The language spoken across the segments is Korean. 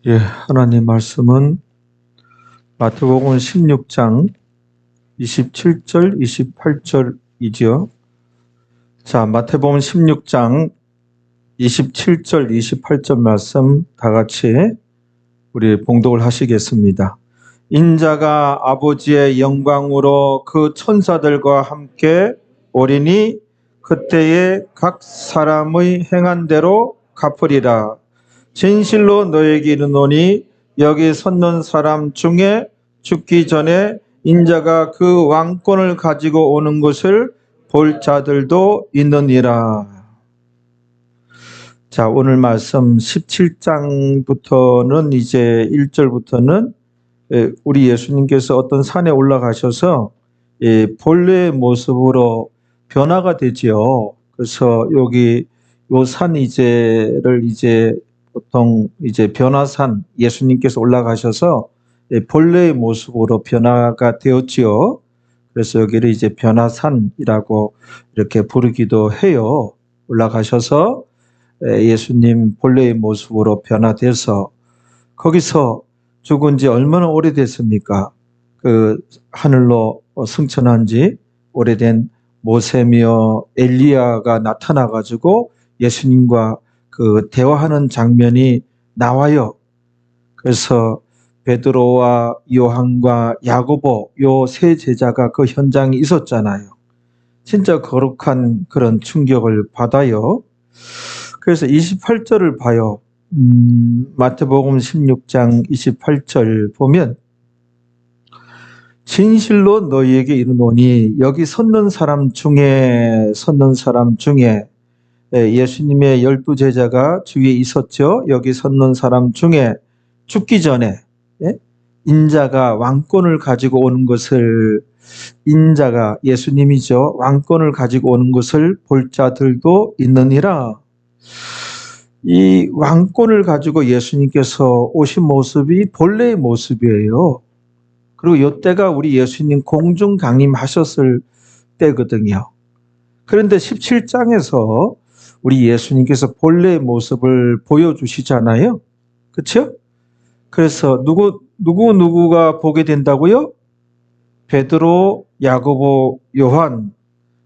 예, 하나님 말씀은 마태복음 16장 27절, 28절이지요. 자, 마태복음 16장 27절, 28절 말씀 다 같이 우리 봉독을 하시겠습니다. 인자가 아버지의 영광으로 그 천사들과 함께 오리니 그때에 각 사람의 행한 대로 갚으리라. 진실로 너에게 이르노니 여기 섰는 사람 중에 죽기 전에 인자가 그 왕권을 가지고 오는 것을 볼 자들도 있느니라. 자, 오늘 말씀 17장부터는 이제 1절부터는 우리 예수님께서 어떤 산에 올라가셔서 본래의 모습으로 변화가 되지요. 그래서 여기 요 산 이제를 이제 보통 이제 변화산, 예수님께서 올라가셔서 본래의 모습으로 변화가 되었지요. 그래서 여기를 이제 변화산이라고 이렇게 부르기도 해요. 올라가셔서 예수님 본래의 모습으로 변화돼서 거기서 죽은 지 얼마나 오래됐습니까? 그 하늘로 승천한 지 오래된 모세며 엘리야가 나타나가지고 예수님과 그 대화하는 장면이 나와요. 그래서 베드로와 요한과 야고보 요 세 제자가 그 현장에 있었잖아요. 진짜 거룩한 그런 충격을 받아요. 그래서 28절을 봐요. 마태복음 16장 28절 보면 진실로 너희에게 이르노니 여기 섰는 사람 중에 예수님의 12 제자가 주위에 있었죠. 여기 섰는 사람 중에 죽기 전에 인자가 왕권을 가지고 오는 것을 인자가 예수님이죠. 왕권을 가지고 오는 것을 볼 자들도 있느니라. 이 왕권을 가지고 예수님께서 오신 모습이 본래의 모습이에요. 그리고 이때가 우리 예수님 공중 강림하셨을 때거든요. 그런데 17장에서 우리 예수님께서 본래의 모습을 보여주시잖아요. 그렇죠? 그래서 누구가 보게 된다고요? 베드로, 야고보, 요한.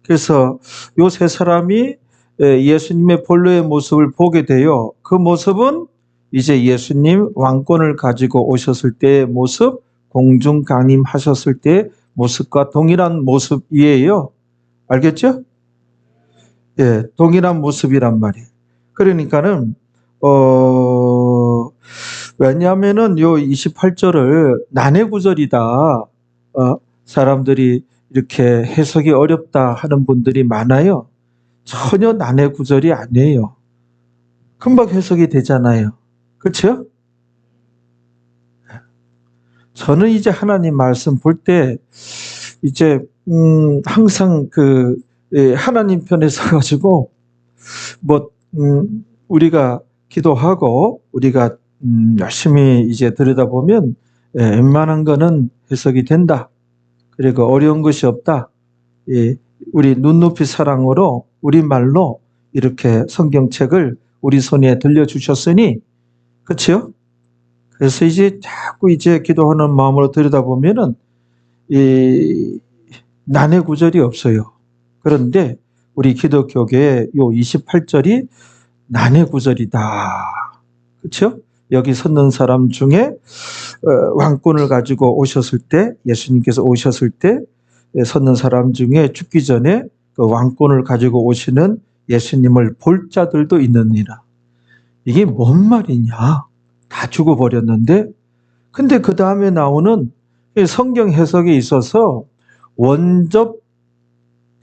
그래서 요 세 사람이 예수님의 본래의 모습을 보게 돼요. 그 모습은 이제 예수님 왕권을 가지고 오셨을 때의 모습, 공중 강림하셨을 때의 모습과 동일한 모습이에요. 알겠죠? 예, 동일한 모습이란 말이에요. 그러니까는 왜냐하면은 요 28절을 난해구절이다. 사람들이 이렇게 해석이 어렵다 하는 분들이 많아요. 전혀 난해구절이 아니에요. 금방 해석이 되잖아요. 그렇죠? 저는 이제 하나님 말씀 볼 때 이제 항상 하나님 편에 서가지고 우리가 기도하고 우리가 열심히 이제 들여다보면 웬만한 거는 해석이 된다. 그리고 어려운 것이 없다. 우리 눈높이 사랑으로 우리말로 이렇게 성경책을 우리 손에 들려주셨으니, 그렇죠? 그래서 이제 자꾸 이제 기도하는 마음으로 들여다보면은 난해 구절이 없어요. 그런데 우리 기독교계의 요 28절이 난해 구절이다. 그렇죠? 여기 섰는 사람 중에 왕권을 가지고 오셨을 때, 예수님께서 오셨을 때 섰는 사람 중에 죽기 전에 그 왕권을 가지고 오시는 예수님을 볼 자들도 있느니라. 이게 뭔 말이냐? 다 죽어버렸는데, 근데 그 다음에 나오는 성경 해석에 있어서 원접,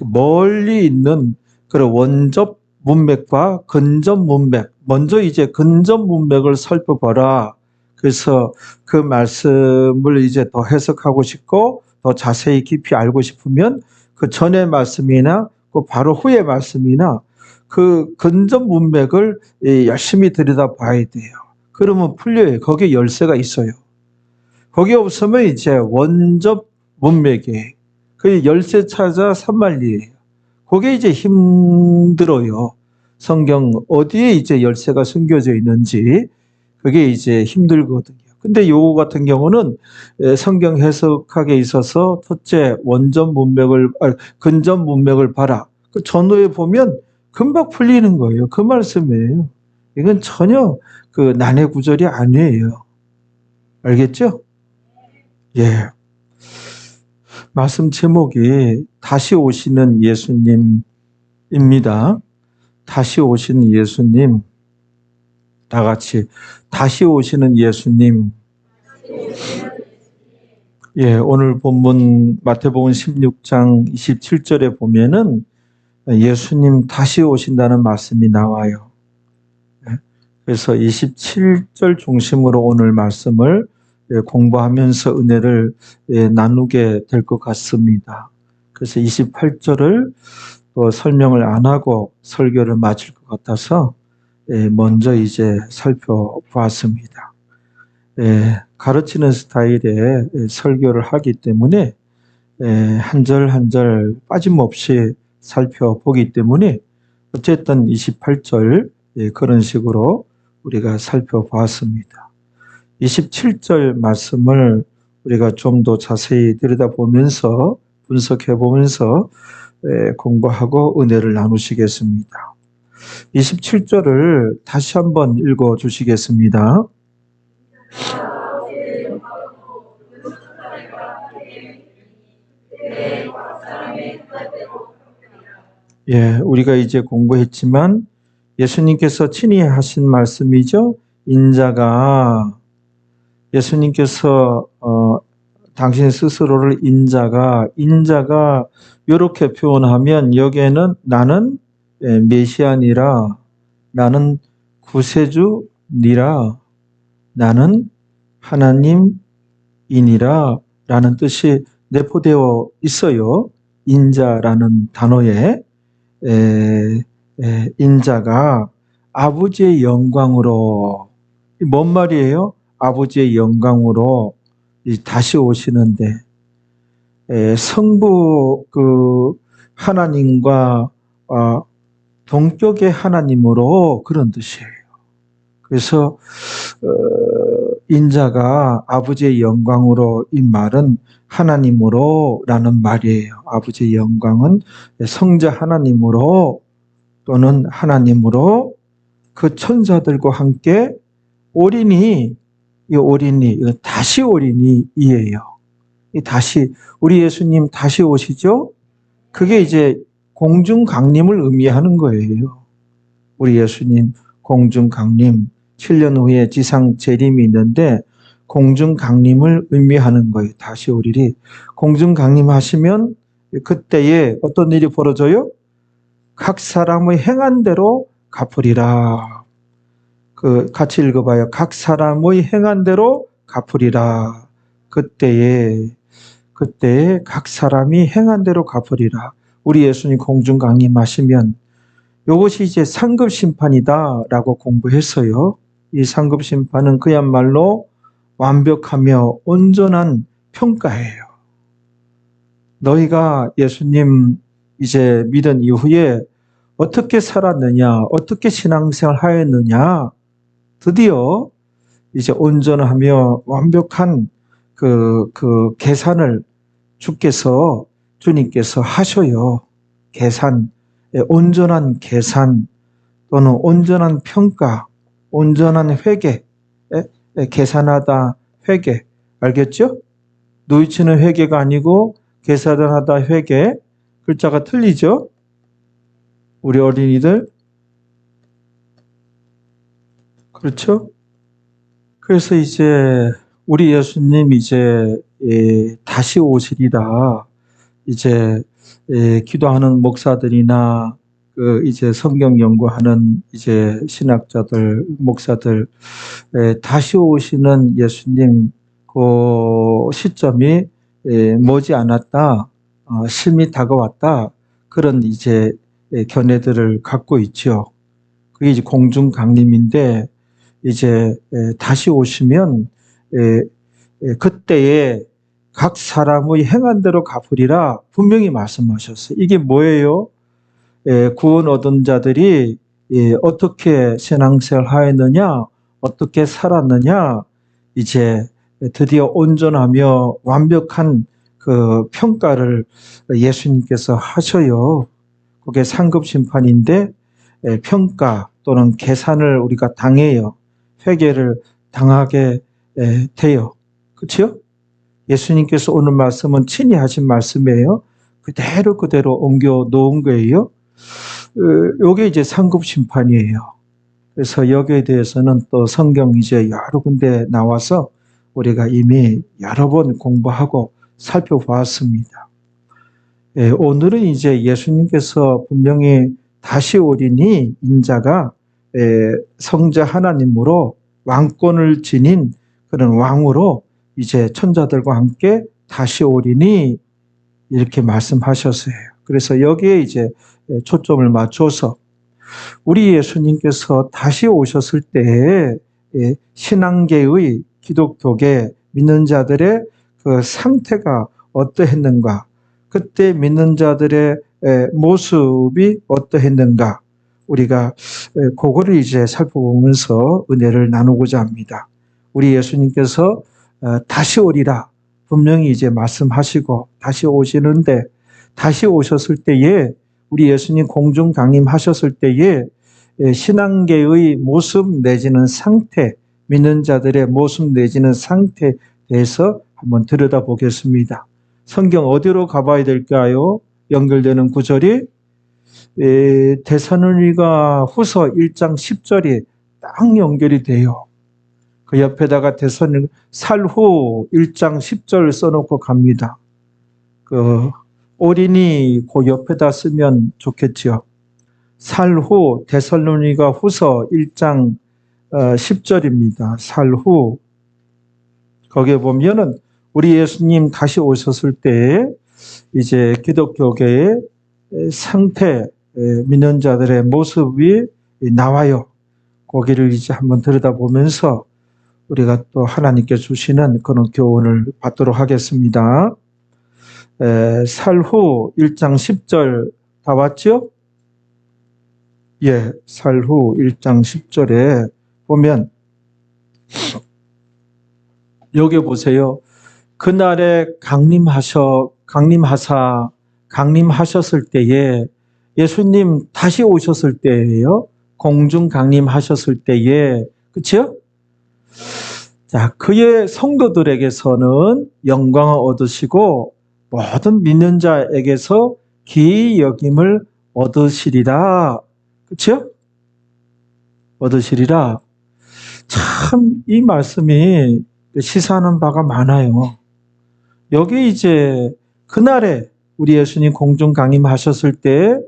멀리 있는 그런 원접 문맥과 근접 문맥, 먼저 이제 근접 문맥을 살펴봐라. 그래서 그 말씀을 이제 더 해석하고 싶고 더 자세히 깊이 알고 싶으면 그 전의 말씀이나 그 바로 후의 말씀이나 그 근접 문맥을 열심히 들여다봐야 돼요. 그러면 풀려요. 거기에 열쇠가 있어요. 거기 없으면 이제 원접 문맥이에요. 그 열쇠 찾아 산만리예요. 그게 이제 힘들어요. 성경 어디에 이제 열쇠가 숨겨져 있는지 그게 이제 힘들거든요. 근데 요거 같은 경우는 성경 해석학에 있어서 첫째 근전 문맥을 봐라. 그 전후에 보면 금방 풀리는 거예요. 그 말씀이에요. 이건 전혀 그 난해 구절이 아니에요. 알겠죠? 예. 말씀 제목이 다시 오시는 예수님입니다. 다시 오시는 예수님. 다 같이 다시 오시는 예수님. 예, 오늘 본문 마태복음 16장 27절에 보면은 예수님 다시 오신다는 말씀이 나와요. 그래서 27절 중심으로 오늘 말씀을 공부하면서 은혜를 나누게 될 것 같습니다. 그래서 28절을 또 설명을 안 하고 설교를 마칠 것 같아서 먼저 이제 살펴보았습니다. 가르치는 스타일의 설교를 하기 때문에 한 절 한 절 빠짐없이 살펴보기 때문에 어쨌든 28절 그런 식으로 우리가 살펴보았습니다. 27절 말씀을 우리가 좀 더 자세히 들여다보면서 분석해보면서 공부하고 은혜를 나누시겠습니다. 27절을 다시 한번 읽어 주시겠습니다. 예, 우리가 이제 공부했지만 예수님께서 친히 하신 말씀이죠. 인자가 예수님께서 당신 스스로를 인자가 이렇게 표현하면 여기에는 나는 메시아니라, 나는 구세주니라, 나는 하나님이니라 라는 뜻이 내포되어 있어요. 인자라는 단어에 인자가 아버지의 영광으로, 뭔 말이에요? 아버지의 영광으로 다시 오시는데 성부 그 하나님과 동격의 하나님으로 그런 뜻이에요. 그래서 인자가 아버지의 영광으로, 이 말은 하나님으로 라는 말이에요. 아버지의 영광은 성자 하나님으로 또는 하나님으로 그 천사들과 함께 오리니, 다시 오리니이에요. 다시, 우리 예수님 다시 오시죠? 그게 이제 공중 강림을 의미하는 거예요. 우리 예수님 공중 강림, 7년 후에 지상 재림이 있는데 공중 강림을 의미하는 거예요. 다시 오리리. 공중 강림하시면 그때에 어떤 일이 벌어져요? 각 사람의 행한 대로 갚으리라. 같이 읽어봐요. 각 사람의 행한 대로 갚으리라. 그때에 각 사람이 행한 대로 갚으리라. 우리 예수님 공중 강림하시면 이것이 이제 상급 심판이다라고 공부했어요. 이 상급 심판은 그야말로 완벽하며 온전한 평가예요. 너희가 예수님 이제 믿은 이후에 어떻게 살았느냐, 어떻게 신앙생활 하였느냐, 드디어 이제 온전하며 완벽한 그 계산을 주님께서 하셔요. 계산, 온전한 계산 또는 온전한 평가, 온전한 회개, 계산하다 회개, 알겠죠? 누이치는 회개가 아니고 계산하다 회개, 글자가 틀리죠? 우리 어린이들, 그렇죠? 그래서 이제 우리 예수님 이제 다시 오시리라. 이제 기도하는 목사들이나 이제 성경 연구하는 이제 신학자들, 목사들, 다시 오시는 예수님 그 시점이 머지 않았다, 심히 다가왔다, 그런 이제 견해들을 갖고 있죠. 그게 이제 공중 강림인데 이제 다시 오시면 그때에 각 사람의 행한 대로 갚으리라 분명히 말씀하셨어요. 이게 뭐예요? 구원 얻은 자들이 어떻게 신앙생활 하였느냐? 어떻게 살았느냐? 이제 드디어 온전하며 완벽한 그 평가를 예수님께서 하셔요. 그게 상급 심판인데 평가 또는 계산을 우리가 당해요. 회개를 당하게 돼요. 그렇죠? 예수님께서 오늘 말씀은 친히 하신 말씀이에요. 그대로 옮겨 놓은 거예요. 요게 이제 상급 심판이에요. 그래서 여기에 대해서는 또 성경 이제 여러 군데 나와서 우리가 이미 여러 번 공부하고 살펴보았습니다. 오늘은 이제 예수님께서 분명히 다시 오리니 인자가 성자 하나님으로 왕권을 지닌 그런 왕으로 이제 천자들과 함께 다시 오리니 이렇게 말씀하셨어요. 그래서 여기에 이제 초점을 맞춰서 우리 예수님께서 다시 오셨을 때에 신앙계의 기독교계 믿는 자들의 그 상태가 어떠했는가, 그때 믿는 자들의 모습이 어떠했는가, 우리가 그거를 이제 살펴보면서 은혜를 나누고자 합니다. 우리 예수님께서 다시 오리라 분명히 이제 말씀하시고 다시 오시는데, 다시 오셨을 때에 우리 예수님 공중 강림하셨을 때에 신앙계의 모습 내지는 상태, 믿는 자들의 모습 내지는 상태에 대해서 한번 들여다보겠습니다. 성경 어디로 가봐야 될까요? 연결되는 구절이 데살로니가 후서 1장 10절이 딱 연결이 돼요. 그 옆에다가 데살로니가 살후 1장 10절 써놓고 갑니다. 그 오리니 그 옆에다 쓰면 좋겠지요. 살후 데살로니가 후서 1장 10절입니다. 살후 거기에 보면은 우리 예수님 다시 오셨을 때 이제 기독교계의 상태, 믿는 자들의 모습이 나와요. 거기를 이제 한번 들여다보면서 우리가 또 하나님께 주시는 그런 교훈을 받도록 하겠습니다. 살후 1장 10절 다 왔죠? 예, 살후 1장 10절에 보면 여기 보세요. 그날에 강림하셨을 때에 예수님 다시 오셨을 때예요. 공중 강림하셨을 때에, 그렇죠? 자, 그의 성도들에게서는 영광을 얻으시고 모든 믿는 자에게서 기이 여김을 얻으시리라. 그렇죠? 얻으시리라. 참 이 말씀이 시사하는 바가 많아요. 여기 이제 그날에 우리 예수님 공중 강림하셨을 때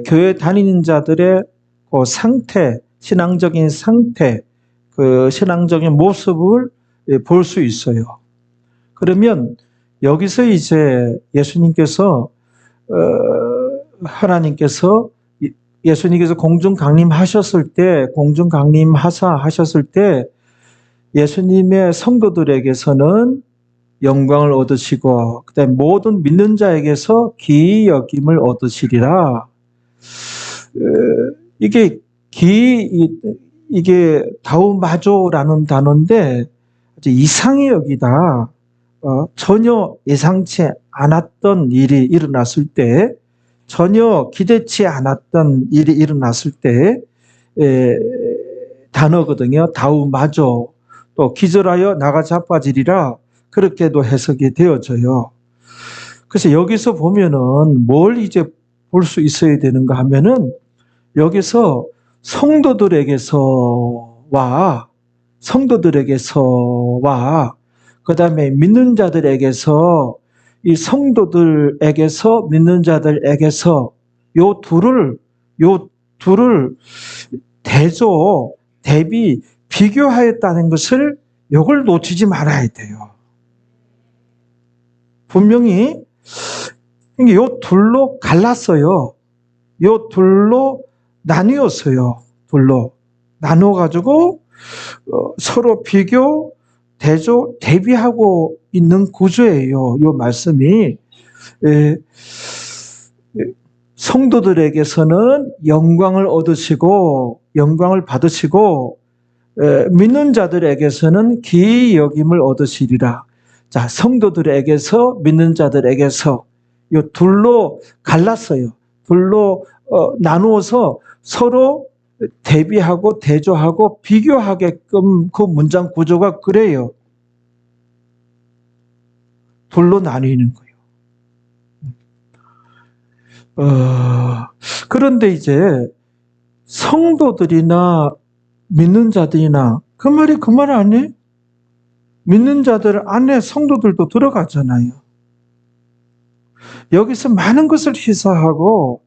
교회 다니는 자들의 그 상태, 신앙적인 상태, 그 신앙적인 모습을 볼 수 있어요. 그러면 여기서 이제 예수님께서 하나님께서 예수님께서 공중 강림하셨을 때, 공중 강림하셨을 때 예수님의 성도들에게서는 영광을 얻으시고 그다음에 모든 믿는 자에게서 기이 여김을 얻으시리라. 이게 다우마조라는 단어인데 이상히 여기다 전혀 예상치 않았던 일이 일어났을 때, 전혀 기대치 않았던 일이 일어났을 때 단어거든요. 다우마조, 또 기절하여 나가 자빠지리라, 그렇게도 해석이 되어져요. 그래서 여기서 보면은 뭘 이제 볼 수 있어야 되는가 하면은 여기서 성도들에게서와 그다음에 믿는 자들에게서, 이 성도들에게서 믿는 자들에게서 요 둘을 대비 비교하였다는 것을 이걸 놓치지 말아야 돼요. 분명히 요 둘로 갈랐어요. 요 둘로 나뉘었어요. 둘로 나눠가지고 서로 비교, 대비하고 있는 구조예요. 이 말씀이. 성도들에게서는 영광을 얻으시고 영광을 받으시고 믿는 자들에게서는 기이 여김을 얻으시리라. 자, 성도들에게서 믿는 자들에게서 이 둘로 갈랐어요. 둘로 나누어서 서로 대비하고 대조하고 비교하게끔 그 문장 구조가 그래요. 둘로 나뉘는 거예요. 그런데 이제 성도들이나 믿는 자들이나 그 말 아니에요? 믿는 자들 안에 성도들도 들어가잖아요. 여기서 많은 것을 희사하고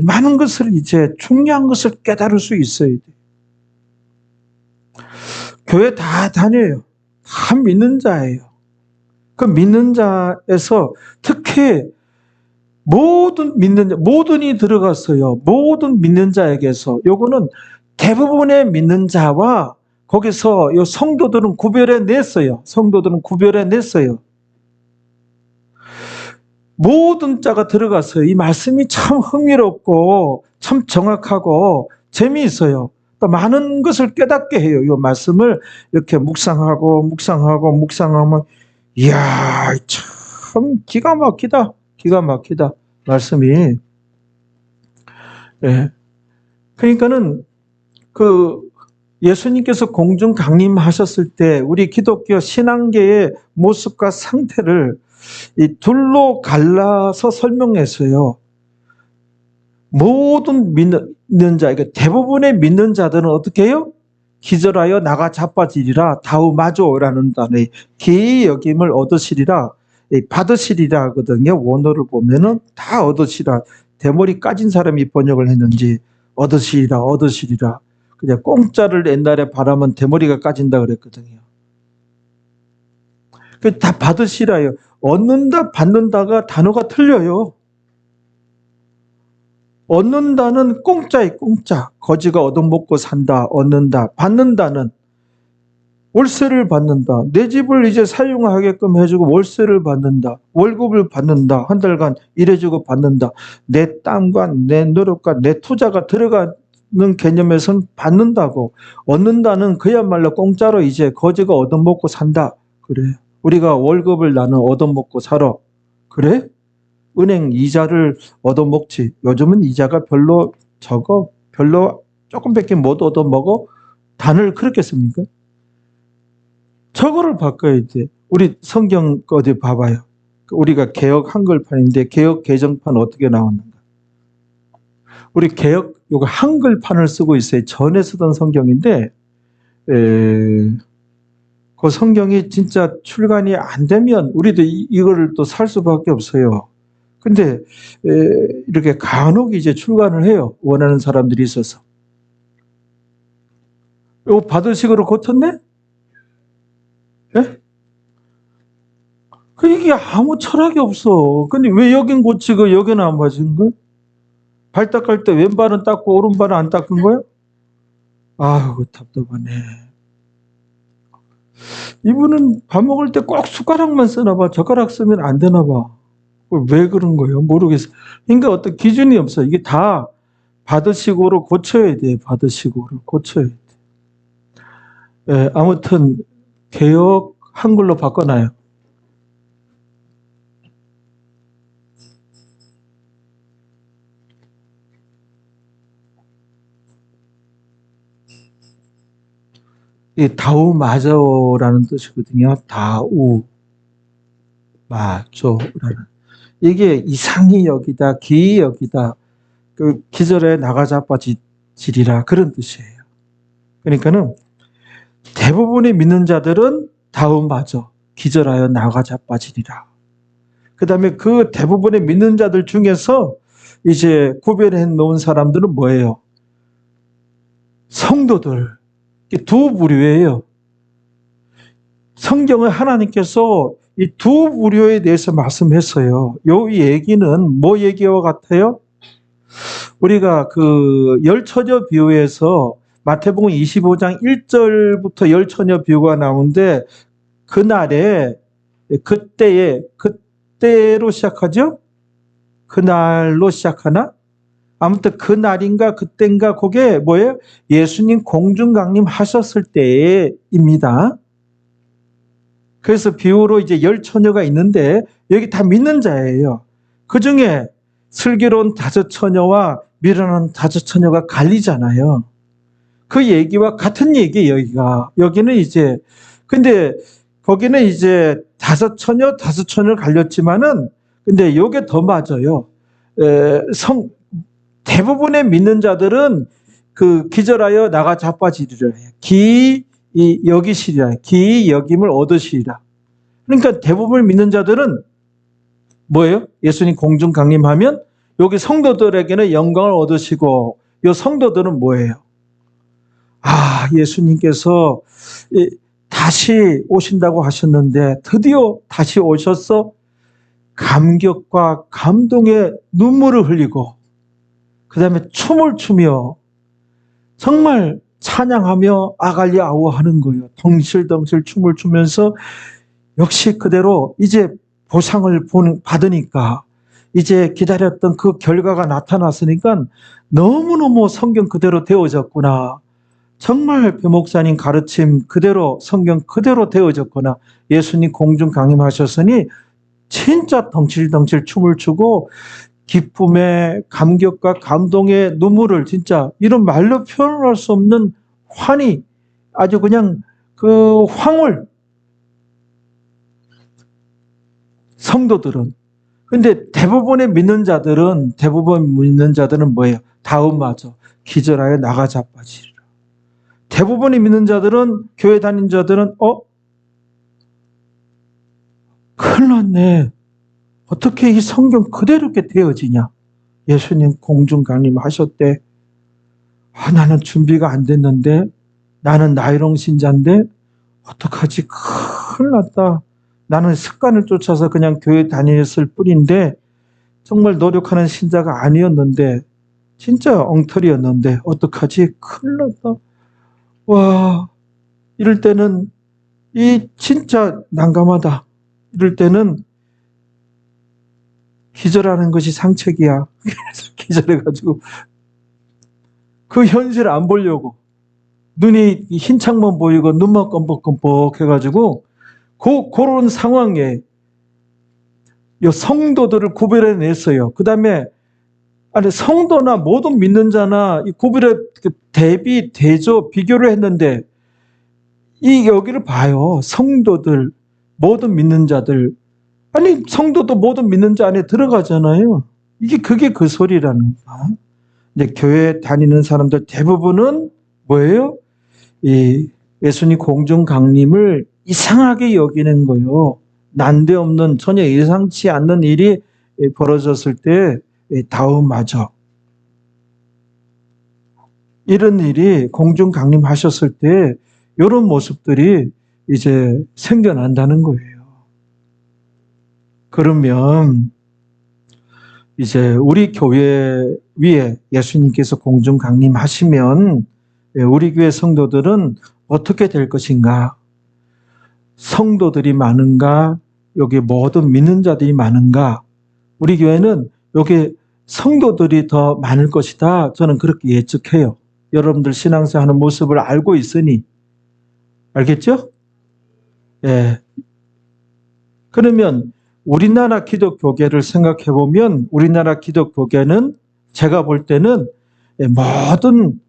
많은 것을 이제 중요한 것을 깨달을 수 있어야 돼요. 교회 다 다녀요. 다 믿는 자예요. 그 믿는 자에서 특히 모든이 들어갔어요. 모든 믿는 자에게서. 요거는 대부분의 믿는 자와 거기서 요 성도들은 구별해 냈어요. 모든 자가 들어갔어요. 이 말씀이 참 흥미롭고 참 정확하고 재미있어요. 또 많은 것을 깨닫게 해요. 이 말씀을 이렇게 묵상하면 이야, 참 기가 막히다 말씀이. 예. 그러니까는 예수님께서 공중 강림하셨을 때 우리 기독교 신앙계의 모습과 상태를 이 둘로 갈라서 설명했어요. 모든 믿는 자, 대부분의 믿는 자들은 어떻게 해요? 기절하여 나가 자빠지리라 다우마조라는 단어의 기이 여김을 얻으시리라, 받으시리라 하거든요. 원어를 보면은 다 얻으시라. 대머리 까진 사람이 번역을 했는지 얻으시리라. 그냥 공짜를 옛날에 바라면 대머리가 까진다 그랬거든요. 다 받으시라요. 얻는다, 받는다가 단어가 틀려요. 얻는다는 공짜예요, 공짜. 거지가 얻어먹고 산다, 얻는다. 받는다는 월세를 받는다. 내 집을 이제 사용하게끔 해주고 월세를 받는다. 월급을 받는다. 한 달간 일해주고 받는다. 내 땀과 내 노력과 내 투자가 들어가는 개념에서는 받는다고. 얻는다는 그야말로 공짜로 이제 거지가 얻어먹고 산다. 그래. 우리가 월급을 나는 얻어먹고 살아. 그래? 은행 이자를 얻어먹지. 요즘은 이자가 별로 적어. 별로 조금밖에 못 얻어먹어. 단을 그렇게 씁니까? 저거를 바꿔야 돼. 우리 성경 어디 봐봐요. 우리가 개역 한글판인데 개역 개정판 어떻게 나왔는가? 우리 개역 요거 한글판을 쓰고 있어요. 전에 쓰던 성경인데 그 성경이 진짜 출간이 안 되면 우리도 이거를 또 살 수밖에 없어요. 근데 이렇게 간혹 이제 출간을 해요. 원하는 사람들이 있어서. 이거 받으식으로 고쳤네? 예? 이게 아무 철학이 없어. 근데 왜 여긴 고치고 여기는 안 맞은 거야? 발 닦을 때 왼발은 닦고 오른발은 안 닦은 거야? 아이고 답답하네. 이분은 밥 먹을 때 꼭 숟가락만 쓰나 봐. 젓가락 쓰면 안 되나 봐. 왜 그런 거예요? 모르겠어. 그러니까 어떤 기준이 없어. 이게 다 받으식으로 고쳐야 돼. 받으식으로 고쳐야 돼. 예, 아무튼 개역 한글로 바꿔놔요. 이 다우마저라는 뜻이거든요. 다우마저라는. 이게 이상히 여기다, 기이 여기다, 기절에 나가 자빠지리라 그런 뜻이에요. 그러니까는 대부분의 믿는 자들은 다우마저, 기절하여 나가 자빠지리라. 그 다음에 그 대부분의 믿는 자들 중에서 이제 구별해 놓은 사람들은 뭐예요? 성도들. 두 부류예요. 성경을 하나님께서 이 두 부류에 대해서 말씀했어요. 요 얘기는 뭐 얘기와 같아요? 우리가 열처녀 비유에서 마태복음 25장 1절부터 열처녀 비유가 나오는데 그날에 그때로 시작하죠? 그날로 시작하나? 아무튼 그 날인가 그때인가 그게 뭐예요? 예수님 공중 강림하셨을 때입니다. 그래서 비유로 이제 10처녀가 있는데 여기 다 믿는 자예요. 그 중에 슬기로운 5처녀와 미련한 5처녀가 갈리잖아요. 그 얘기와 같은 얘기예요, 여기는 이제. 근데 거기는 이제 5처녀를 갈렸지만은 근데 요게 더 맞아요. 대부분의 믿는 자들은 그 기절하여 나가 자빠지리라 해요. 여기시리라. 여김을 얻으시리라. 그러니까 대부분 믿는 자들은 뭐예요? 예수님 공중 강림하면 여기 성도들에게는 영광을 얻으시고 이 성도들은 뭐예요? 예수님께서 다시 오신다고 하셨는데 드디어 다시 오셔서 감격과 감동의 눈물을 흘리고 그 다음에 춤을 추며 정말 찬양하며 아갈리 아우하는 거예요. 덩실덩실 춤을 추면서 역시 그대로 이제 보상을 받으니까 이제 기다렸던 그 결과가 나타났으니까 너무너무 성경 그대로 되어졌구나. 정말 배 목사님 가르침 그대로 성경 그대로 되어졌구나. 예수님 공중 강림하셨으니 진짜 덩실덩실 춤을 추고 기쁨의 감격과 감동의 눈물을 진짜 이런 말로 표현할 수 없는 환희, 아주 그냥 그 황홀. 성도들은. 근데 대부분 믿는 자들은 뭐예요? 다음마저 기절하여 나가 자빠지리라. 대부분의 믿는 자들은, 교회 다닌 자들은 큰일 났네. 어떻게 이 성경 그대로 이렇게 되어지냐? 예수님 공중 강림하셨대. 나는 준비가 안 됐는데, 나는 나이롱 신자인데 어떡하지? 큰일 났다. 나는 습관을 쫓아서 그냥 교회 다녔을 뿐인데 정말 노력하는 신자가 아니었는데 진짜 엉터리였는데 어떡하지? 큰일 났다. 와, 이럴 때는 진짜 난감하다. 이럴 때는 기절하는 것이 상책이야. 그래서 기절해가지고 그 현실을 안 보려고 눈이 흰 창만 보이고 눈만 껌뻑껌뻑 해가지고 그런 상황에 이 성도들을 구별해냈어요. 그 다음에 성도나 모든 믿는 자나 이 구별에 대조, 비교를 했는데 여기를 봐요. 성도들, 모든 믿는 자들. 성도도 모든 믿는 자 안에 들어가잖아요. 그게 그 소리라는 거야. 근데 교회 다니는 사람들 대부분은 뭐예요? 예수님 공중 강림을 이상하게 여기는 거예요. 난데없는 전혀 예상치 않는 일이 벌어졌을 때 다음마저 이런 일이 공중 강림하셨을 때 이런 모습들이 이제 생겨난다는 거예요. 그러면 이제 우리 교회 위에 예수님께서 공중 강림하시면 우리 교회 성도들은 어떻게 될 것인가? 성도들이 많은가? 여기 모든 믿는 자들이 많은가? 우리 교회는 여기 성도들이 더 많을 것이다. 저는 그렇게 예측해요. 여러분들 신앙생활하는 모습을 알고 있으니. 알겠죠? 예. 그러면 우리나라 기독교계를 생각해 보면 우리나라 기독교계는 제가 볼 때는 모든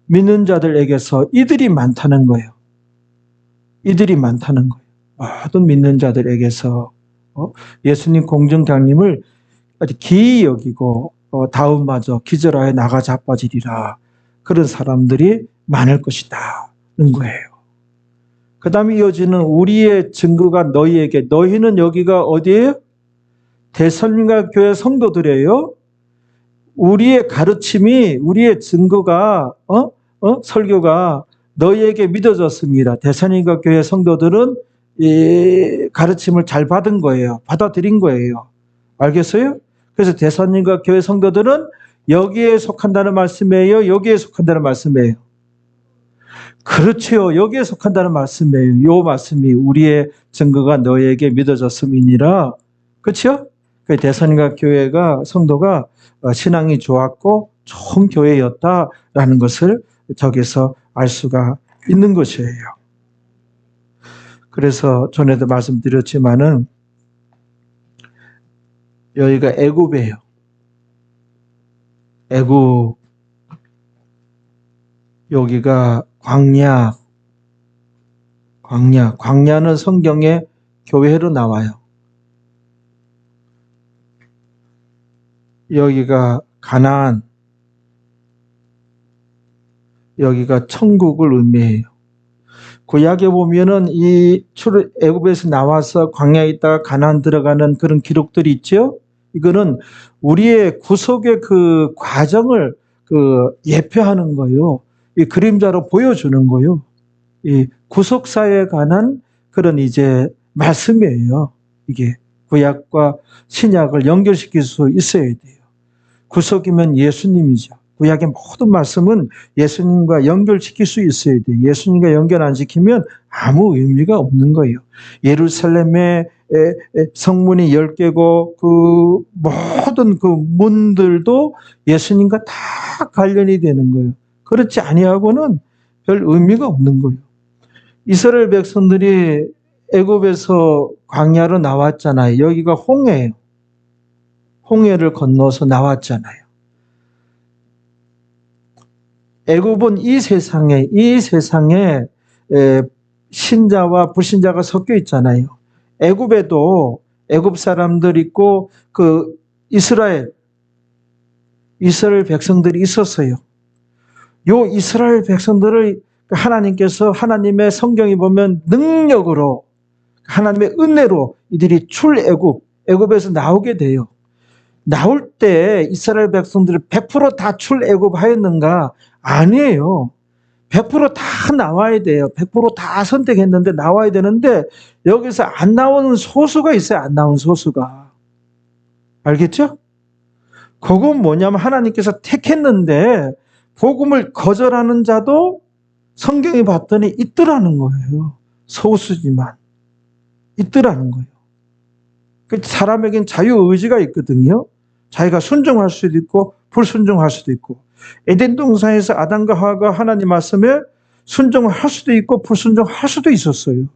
믿는 자들에게서 이들이 많다는 거예요. 이들이 많다는 거예요. 모든 믿는 자들에게서 예수님 공중 강림을 아주 기이 여기고 다음마저 기절하여 나가 자빠지리라. 그런 사람들이 많을 것이다는 거예요. 그 다음에 이어지는 우리의 증거가 너희에게. 너희는 여기가 어디예요? 대선민가 교회 성도들이에요. 우리의 가르침이, 우리의 증거가, 설교가 너희에게 믿어졌습니다. 대선민가 교회 성도들은 이 가르침을 잘 받은 거예요. 받아들인 거예요. 알겠어요? 그래서 대선민가 교회 성도들은 여기에 속한다는 말씀이에요? 여기에 속한다는 말씀이에요? 그렇지요. 여기에 속한다는 말씀이에요. 이 말씀이 우리의 증거가 너에게 믿어졌음이니라. 그렇죠? 대선인가 교회가 성도가 신앙이 좋았고 좋은 교회였다라는 것을 저기서 알 수가 있는 것이에요. 그래서 전에도 말씀드렸지만은 여기가 애굽이에요. 애굽, 여기가 광야는 성경에 교회로 나와요. 여기가 가나안, 여기가 천국을 의미해요. 구약에 보면은 이 애굽에서 나와서 광야에 있다가 가나안 들어가는 그런 기록들이 있죠. 이거는 우리의 구속의 그 과정을 예표하는 거예요. 이 그림자로 보여주는 거예요. 이 구속사에 관한 그런 이제 말씀이에요. 이게 구약과 신약을 연결시킬 수 있어야 돼요. 구속이면 예수님이죠. 구약의 모든 말씀은 예수님과 연결시킬 수 있어야 돼요. 예수님과 연결 안 시키면 아무 의미가 없는 거예요. 예루살렘의 성문이 10개고 그 모든 그 문들도 예수님과 다 관련이 되는 거예요. 그렇지 아니하고는 별 의미가 없는 거예요. 이스라엘 백성들이 애굽에서 광야로 나왔잖아요. 여기가 홍해예요. 홍해를 건너서 나왔잖아요. 애굽은 이 세상에 신자와 불신자가 섞여 있잖아요. 애굽에도 애굽 사람들 있고 그 이스라엘 백성들이 있었어요. 요 이스라엘 백성들을 하나님께서 하나님의 성경에 보면 능력으로 하나님의 은혜로 이들이 애굽에서 나오게 돼요. 나올 때 이스라엘 백성들이 100% 다 출애굽하였는가? 아니에요. 100% 다 나와야 돼요. 100%다 선택했는데 나와야 되는데 여기서 안 나오는 소수가 있어요. 안 나온 소수가. 알겠죠? 그건 뭐냐면 하나님께서 택했는데 복음을 거절하는 자도 성경에 봤더니 있더라는 거예요. 소수지만 있더라는 거예요. 사람에겐 자유의지가 있거든요. 자기가 순종할 수도 있고 불순종할 수도 있고 에덴 동산에서 아담과 하와가 하나님 말씀에 순종할 수도 있고 불순종할 수도 있었어요.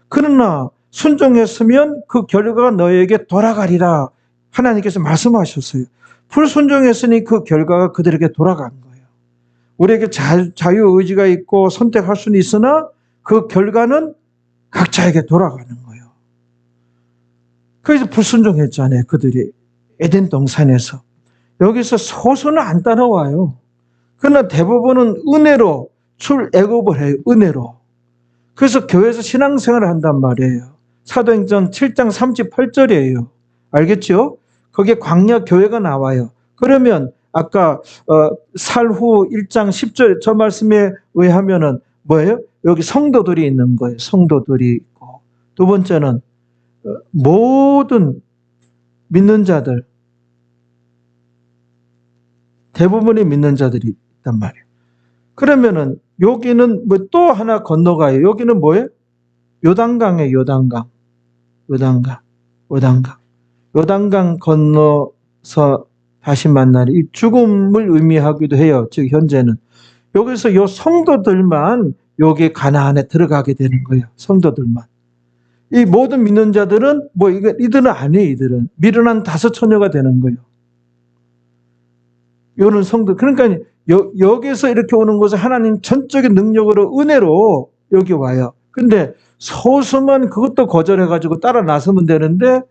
그러나 순종했으면 그 결과가 너에게 돌아가리라 하나님께서 말씀하셨어요. 불순종했으니 그 결과가 그들에게 돌아간 거예요. 우리에게 자유의지가 있고 선택할 수는 있으나 그 결과는 각자에게 돌아가는 거예요. 그래서 불순종했잖아요. 그들이 에덴 동산에서. 여기서 소수는 안 따라와요. 그러나 대부분은 은혜로 출애굽을 해요. 은혜로. 그래서 교회에서 신앙생활을 한단 말이에요. 사도행전 7장 38절이에요. 알겠죠? 거기에 광야 교회가 나와요. 그러면 아까 살후 1장 10절 저 말씀에 의하면은 뭐예요? 여기 성도들이 있는 거예요. 성도들이 있고. 두 번째는 모든 믿는 자들, 대부분의 믿는 자들이 있단 말이에요. 그러면은 여기는 뭐 또 하나 건너가요. 여기는 뭐예요? 요단강이에요. 요단강 건너서 다시 만나는 이 죽음을 의미하기도 해요. 즉 현재는 여기서 요 성도들만 여기 가나안에 들어가게 되는 거예요. 성도들만. 이 모든 믿는 자들은 이들은 아니에요. 이들은 미련한 다섯 처녀가 되는 거예요. 요는 성도. 그러니까 여기서 이렇게 오는 것은 하나님 전적인 능력으로 은혜로 여기 와요. 근데 소수만 그것도 거절해가지고 따라 나서면 되는데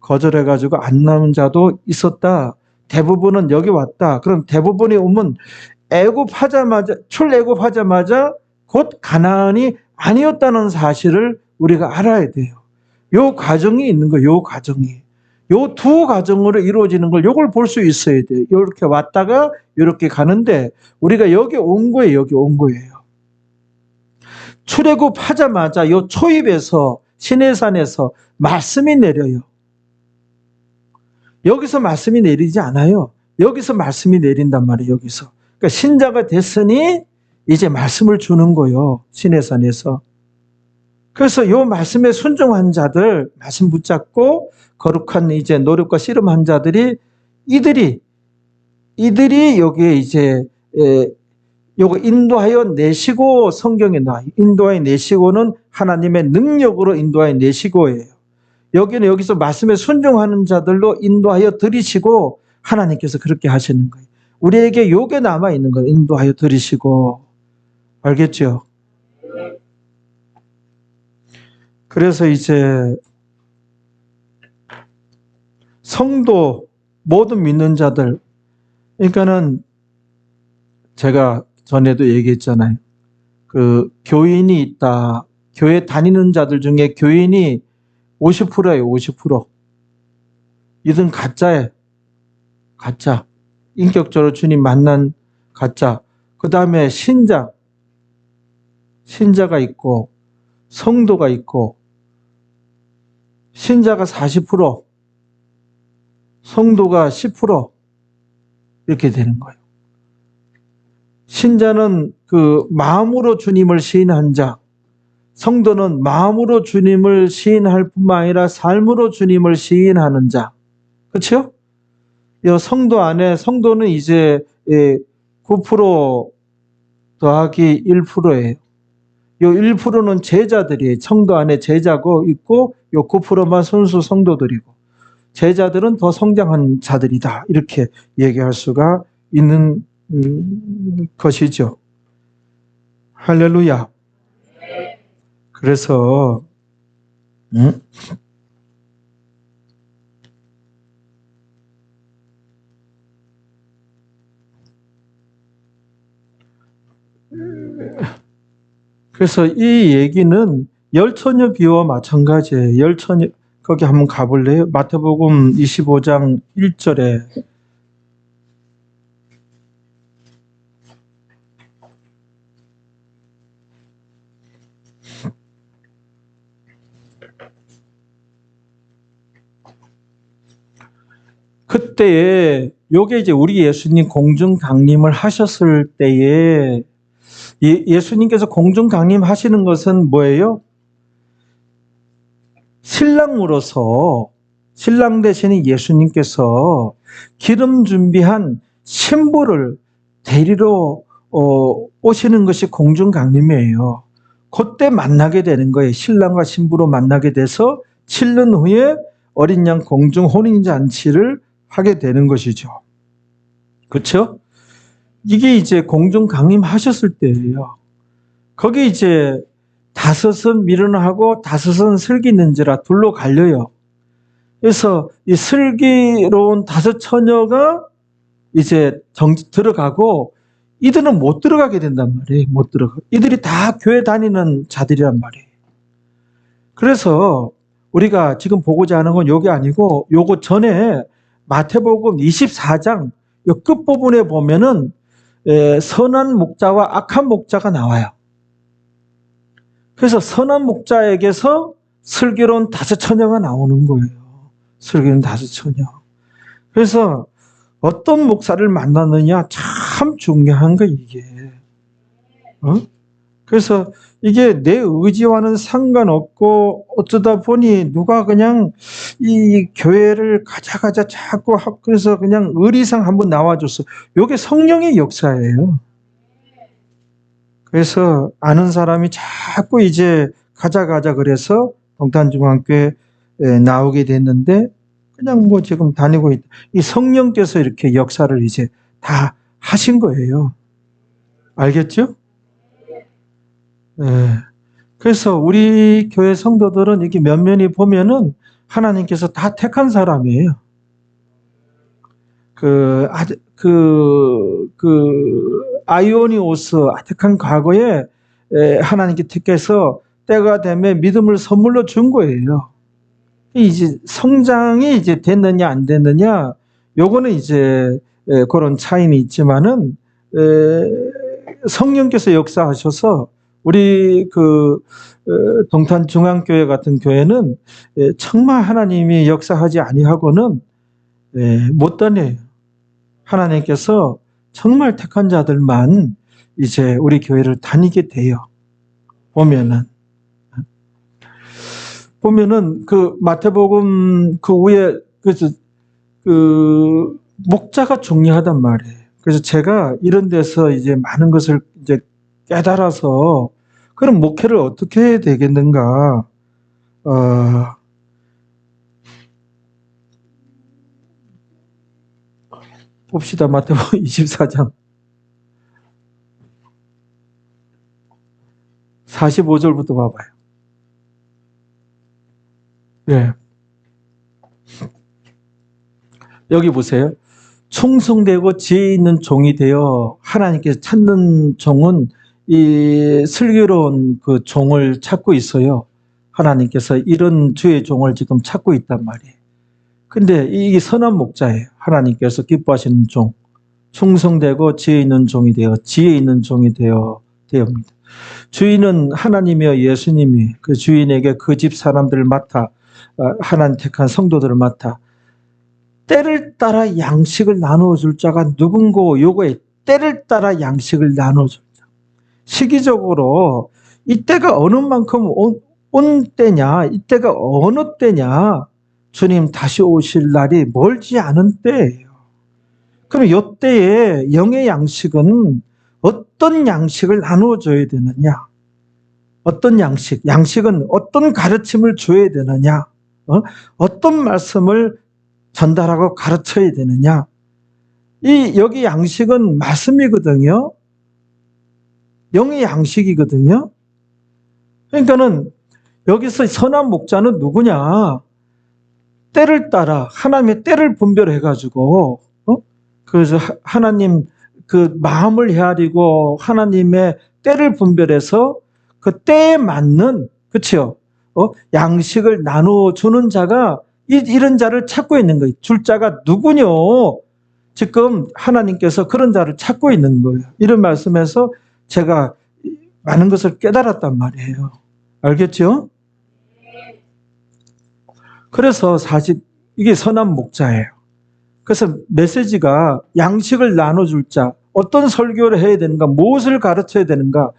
거절해가지고 안 나온 자도 있었다. 대부분은 여기 왔다. 그럼 대부분이 오면 출애굽하자마자 곧 가나안이 아니었다는 사실을 우리가 알아야 돼요. 요 과정이 있는 거예요. 요 과정이. 요 두 과정으로 이루어지는 걸 요걸 볼 수 있어야 돼요. 이렇게 왔다가 이렇게 가는데 우리가 여기 온 거예요. 여기 온 거예요. 출애굽하자마자 요 초입에서 시내산에서 말씀이 내려요. 여기서 말씀이 내리지 않아요. 여기서 말씀이 내린단 말이에요. 여기서. 그러니까 신자가 됐으니 이제 말씀을 주는 거예요. 시내산에서. 그래서 이 말씀에 순종한 자들, 말씀 붙잡고 거룩한 이제 노력과 씨름한 자들이 이들이 이들이 여기에 이제 요거 인도하여 내시고 성경에 나와요. 인도하여 내시고는 하나님의 능력으로 인도하여 내시고예요. 여기는 여기서 말씀에 순종하는 자들로 인도하여 들이시고 하나님께서 그렇게 하시는 거예요. 우리에게 요게 남아 있는 거예요. 인도하여 들이시고. 알겠죠? 그래서 이제 성도 모든 믿는 자들, 그러니까는 제가 전에도 얘기했잖아요. 그 교인이 있다. 교회 다니는 자들 중에 교인이 50%예요. 50%. 이든 가짜예요. 가짜. 인격적으로 주님 만난 가짜. 그 다음에 신자가 있고 성도가 있고 신자가 40%, 성도가 10% 이렇게 되는 거예요. 신자는 그 마음으로 주님을 시인한 자, 성도는 마음으로 주님을 시인할 뿐만 아니라 삶으로 주님을 시인하는 자. 그렇죠? 이 성도 안에 성도는 이제 9% 더하기 1%예요. 이 1%는 제자들이에요. 성도 안에 제자고 있고 이 9%만 순수 성도들이고 제자들은 더 성장한 자들이다. 이렇게 얘기할 수가 있는 것이죠. 할렐루야. 그래서 그래서 이 얘기는 열처녀 비유와 마찬가지예요. 열처녀 거기 한번 가볼래요? 마태복음 25장 1절에 그때에 요게 이제 우리 예수님 공중 강림을 하셨을 때에 예수님께서 공중 강림하시는 것은 뭐예요? 신랑으로서 신랑 대신에 예수님께서 기름 준비한 신부를 데리러 오시는 것이 공중 강림이에요. 그때 만나게 되는 거예요. 신랑과 신부로 만나게 돼서 7년 후에 어린 양 공중 혼인 잔치를 하게 되는 것이죠. 그렇죠? 이게 이제 공중 강림하셨을 때예요. 거기 이제 다섯은 미련하고 다섯은 슬기 있는지라 둘로 갈려요. 그래서 이 슬기로운 다섯 처녀가 이제 들어가고 이들은 못 들어가게 된단 말이에요. 못 들어가. 이들이 다 교회 다니는 자들이란 말이에요. 그래서 우리가 지금 보고자 하는 건 요게 아니고 요거 전에 마태복음 24장 요 끝부분에 보면은 선한 목자와 악한 목자가 나와요. 그래서 선한 목자에게서 슬기로운 다섯 처녀가 나오는 거예요. 슬기로운 다섯 처녀. 그래서 어떤 목사를 만나느냐 참 중요한 거 이게. 그래서 이게 내 의지와는 상관없고 어쩌다 보니 누가 그냥 이 교회를 가자 자꾸 그래서 그냥 의리상 한번 나와줬어. 이게 성령의 역사예요. 그래서 아는 사람이 자꾸 이제 가자 그래서 동탄중앙교회 나오게 됐는데 그냥 뭐 지금 다니고 있다. 이 성령께서 이렇게 역사를 이제 다 하신 거예요. 알겠죠? 네. 그래서 우리 교회 성도들은 이렇게 면면히 보면은 하나님께서 다 택한 사람이에요. 아이오니오스 택한 과거에 하나님께 택해서 때가 되면 믿음을 선물로 준 거예요. 이제 성장이 이제 됐느냐 안 됐느냐 요거는 이제 그런 차이는 있지만은 성령께서 역사하셔서 우리 동탄중앙교회 같은 교회는 정말 하나님이 역사하지 아니하고는 못 다녀요. 하나님께서 정말 택한 자들만 이제 우리 교회를 다니게 돼요. 보면은 그 마태복음 그 위에 그 목자가 중요하단 말이에요. 그래서 제가 이런 데서 이제 많은 것을 이제 깨달아서 그럼 목회를 어떻게 해야 되겠는가? 봅시다. 마태복음 24장 45절부터 봐봐요. 네. 여기 보세요. 충성되고 지혜 있는 종이 되어 하나님께서 찾는 종은 이 슬기로운 그 종을 찾고 있어요. 하나님께서 이런 주의 종을 지금 찾고 있단 말이에요. 근데 이게 선한 목자예요. 하나님께서 기뻐하시는 종. 충성되고 지혜 있는 종이 되어 지혜 있는 종이 되옵니다. 주인은 하나님이여 예수님이 그 주인에게 그 집 사람들을 맡아 하나님 택한 성도들을 맡아 때를 따라 양식을 나누어 줄 자가 누군고 요거에 때를 따라 양식을 나누어 줄 자. 시기적으로 이 때가 어느 만큼 온 때냐, 이 때가 어느 때냐, 주님 다시 오실 날이 멀지 않은 때예요. 그럼 이 때에 영의 양식은 어떤 양식을 나누어 줘야 되느냐? 어떤 양식? 양식은 어떤 가르침을 줘야 되느냐? 어떤 말씀을 전달하고 가르쳐야 되느냐? 여기 양식은 말씀이거든요. 영의 양식이거든요. 그러니까는 여기서 선한 목자는 누구냐? 때를 따라 하나님의 때를 분별해가지고 그래서 하나님 그 마음을 헤아리고 하나님의 때를 분별해서 그 때에 맞는 그렇죠? 양식을 나누어 주는 자가 이런 자를 찾고 있는 거예요. 줄 자가 누구뇨? 지금 하나님께서 그런 자를 찾고 있는 거예요. 이런 말씀에서 제가 많은 것을 깨달았단 말이에요. 알겠죠? 그래서 사실 이게 선한 목자예요. 그래서 메시지가 양식을 나눠줄 자, 어떤 설교를 해야 되는가, 무엇을 가르쳐야 되는가.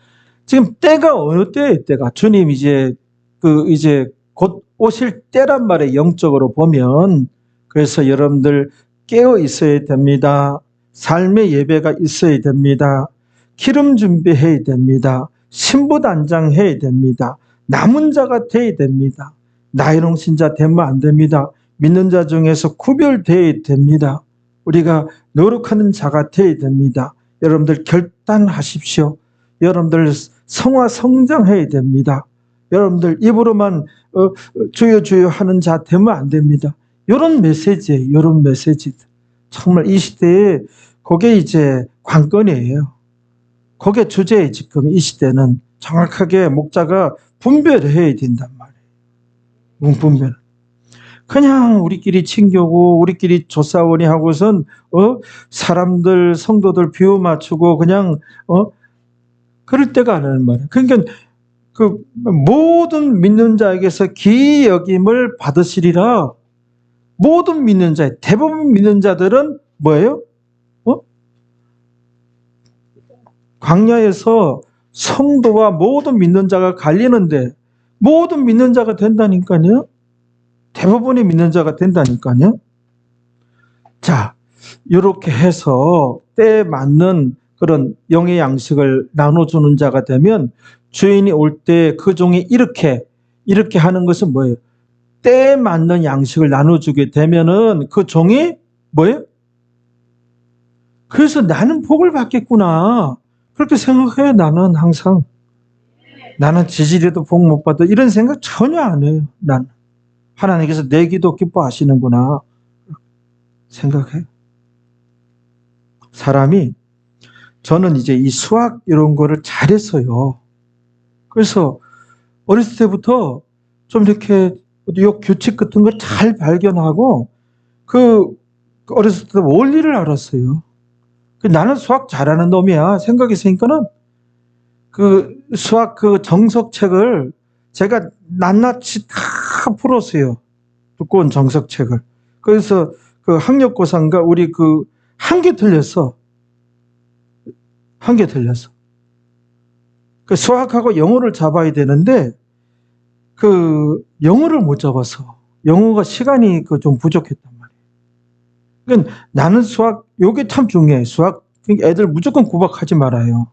지금 때가 어느 때예요, 때가. 주님 이제 곧 오실 때란 말에 영적으로 보면 그래서 여러분들 깨어 있어야 됩니다. 삶의 예배가 있어야 됩니다. 기름 준비해야 됩니다. 신부단장해야 됩니다. 남은 자가 돼야 됩니다. 나이롱 신자 되면 안 됩니다. 믿는 자 중에서 구별되어야 됩니다. 우리가 노력하는 자가 되어야 됩니다. 여러분들 결단하십시오. 여러분들 성화 성장해야 됩니다. 여러분들 입으로만 주여 주여 하는 자 되면 안 됩니다. 이런 메시지예요. 이런 메시지. 정말 이 시대에 그게 이제 관건이에요. 그게 주제예요. 지금 이 시대는 정확하게 목자가 분별해야 된단 말이에요. 분별. 그냥 우리끼리 친교고 우리끼리 조사원이 하고선 사람들 성도들 비유 맞추고 그냥 그럴 때가 아니란 말이에요. 그러니까 그 모든 믿는 자에게서 기이 여김을 받으시리라. 모든 믿는 자, 대부분 믿는 자들은 뭐예요? 광야에서 성도와 모든 믿는 자가 갈리는데 모든 믿는 자가 된다니까요. 대부분의 믿는 자가 된다니까요. 자, 이렇게 해서 때에 맞는 그런 영의 양식을 나눠주는 자가 되면 주인이 올 때 그 종이 이렇게 하는 것은 뭐예요? 때에 맞는 양식을 나눠주게 되면은 그 종이 뭐예요? 그래서 나는 복을 받겠구나. 그렇게 생각해요. 나는 항상. 나는 지지리도 복 못 받아. 이런 생각 전혀 안 해요. 난. 하나님께서 내 기도 기뻐하시는구나. 생각해요. 사람이 저는 이제 이 수학 이런 거를 잘했어요. 그래서 어렸을 때부터 좀 이렇게 요 규칙 같은 걸 잘 발견하고 어렸을 때 원리를 알았어요. 나는 수학 잘하는 놈이야 생각했으니까는 그 수학 그 정석책을 제가 낱낱이 다 풀었어요. 두꺼운 정석책을. 그래서 그 학력고사인가 우리 그 한 개 틀렸어. 한 개 틀렸어. 그 수학하고 영어를 잡아야 되는데 그 영어를 못 잡아서 영어가 시간이 좀 부족했단 말이에요. 그러니까 나는 수학, 요게 참 중요해. 수학, 그러니까 애들 무조건 구박하지 말아요.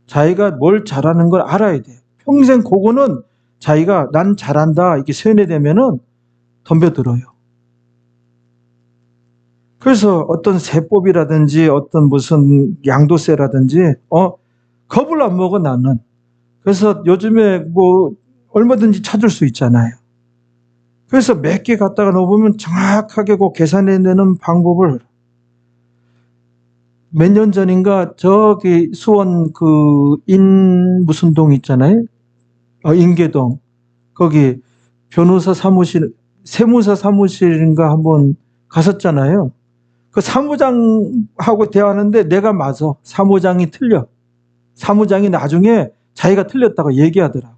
자기가 뭘 잘하는 걸 알아야 돼. 평생 그거는 자기가 난 잘한다 이렇게 세뇌되면은 덤벼들어요. 그래서 어떤 세법이라든지 어떤 무슨 양도세라든지 겁을 안 먹어 나는. 그래서 요즘에 뭐 얼마든지 찾을 수 있잖아요. 그래서 몇 개 갖다가 넣어보면 정확하게 그 계산해내는 방법을 몇 년 전인가 저기 수원 그 무슨 동 있잖아요. 인계동. 거기 변호사 사무실, 세무사 사무실인가 한번 갔었잖아요. 그 사무장하고 대화하는데 내가 맞아. 사무장이 틀려. 사무장이 나중에 자기가 틀렸다고 얘기하더라고.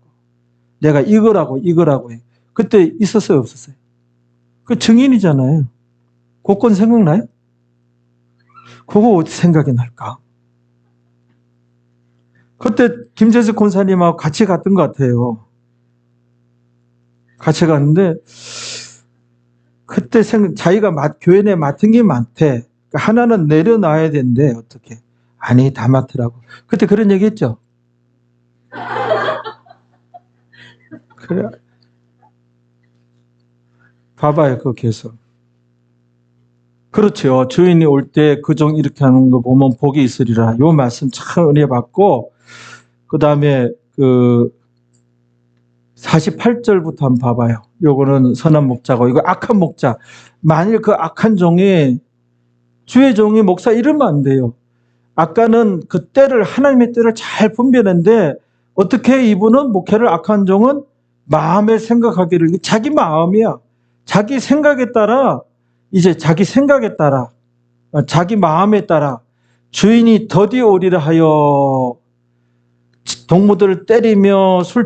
내가 이거라고 해. 그때 있었어요, 없었어요? 그 증인이잖아요. 그 건 생각나요? 그거 어디 생각이 날까? 그때 김재석 권사님하고 같이 갔던 것 같아요. 같이 갔는데 그때 자기가 교회 내 맡은 게 많대. 그러니까 하나는 내려놔야 된대. 어떻게? 아니 다 맡으라고. 그때 그런 얘기 했죠. 그래. 봐봐요. 그 계속. 그렇죠. 주인이 올 때 그 종 이렇게 하는 거 보면 복이 있으리라. 요 말씀 참 은혜 받고 그 다음에 그 48절부터 한번 봐봐요. 요거는 선한 목자고 이거 악한 목자. 만일 그 악한 종이 주의 종이 목사 이러면 안 돼요. 아까는 그 때를 하나님의 때를 잘 분별했는데 어떻게 이분은 목회를 악한 종은 마음에 생각하기를 자기 마음이야. 자기 생각에 따라 이제 자기 생각에 따라 자기 마음에 따라 주인이 더디 오리라 하여 동무들을 때리며 술을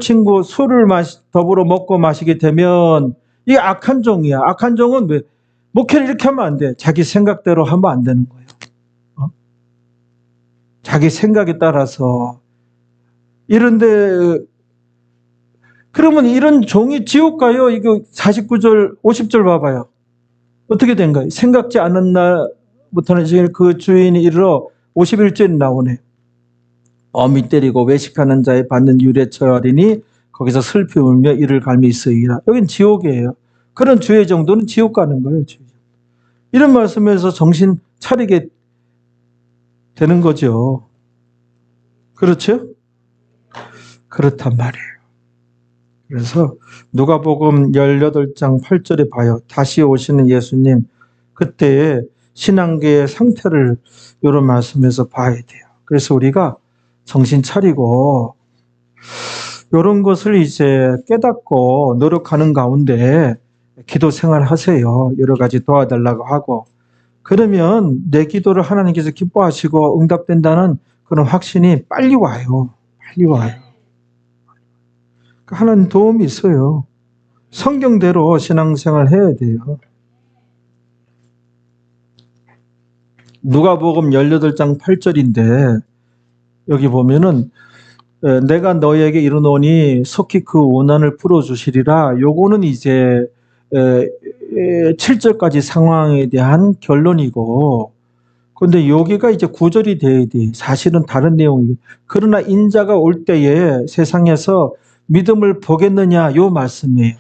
더불어 먹고 마시게 되면 이게 악한 종이야. 악한 종은 왜 목회를 이렇게 하면 안 돼. 자기 생각대로 하면 안 되는 거예요. 자기 생각에 따라서 이런데 그러면 이런 종이 지옥 가요? 이거 49절 50절 봐봐요. 어떻게 된가요? 생각지 않은 날부터는 그 주인이 이르러 51절이 나오네. 어미 때리고 외식하는 자에 받는 유래 처하리니 거기서 슬피 울며 이를 갈미 있으리라. 여긴 지옥이에요. 그런 주의 정도는 지옥 가는 거예요. 이런 말씀에서 정신 차리게 되는 거죠. 그렇죠? 그렇단 말이에요. 그래서 누가복음 18장 8절에 봐요. 다시 오시는 예수님 그때의 신앙계의 상태를 이런 말씀에서 봐야 돼요. 그래서 우리가 정신 차리고 이런 것을 이제 깨닫고 노력하는 가운데 기도 생활 하세요. 여러 가지 도와달라고 하고 그러면 내 기도를 하나님께서 기뻐하시고 응답된다는 그런 확신이 빨리 와요. 빨리 와요. 하나님 도움이 있어요. 성경대로 신앙생활 해야 돼요. 누가복음 18장 8절인데 여기 보면은 내가 너에게 이르노니 속히 그 원한을 풀어주시리라. 요거는 이제 7절까지 상황에 대한 결론이고 근데 여기가 이제 9절이 돼야 돼. 사실은 다른 내용이고 그러나 인자가 올 때에 세상에서 믿음을 보겠느냐 요 말씀이에요.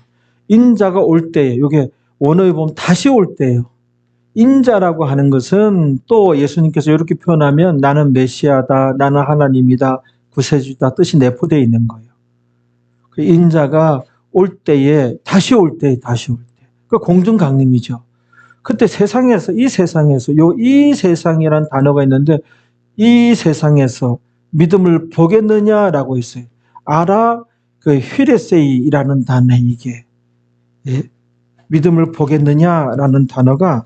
인자가 올 때에 요게 원어에 보면 다시 올 때예요. 인자라고 하는 것은 또 예수님께서 이렇게 표현하면 나는 메시아다, 나는 하나님이다, 구세주다 뜻이 내포되어 있는 거예요. 그 인자가 올 때에 다시 올 때. 그 공중강림이죠. 그때 세상에서 이 세상이란 단어가 있는데 이 세상에서 믿음을 보겠느냐라고 있어요. 아라 그 휘레세이라는 단어 이게 믿음을 보겠느냐라는 단어가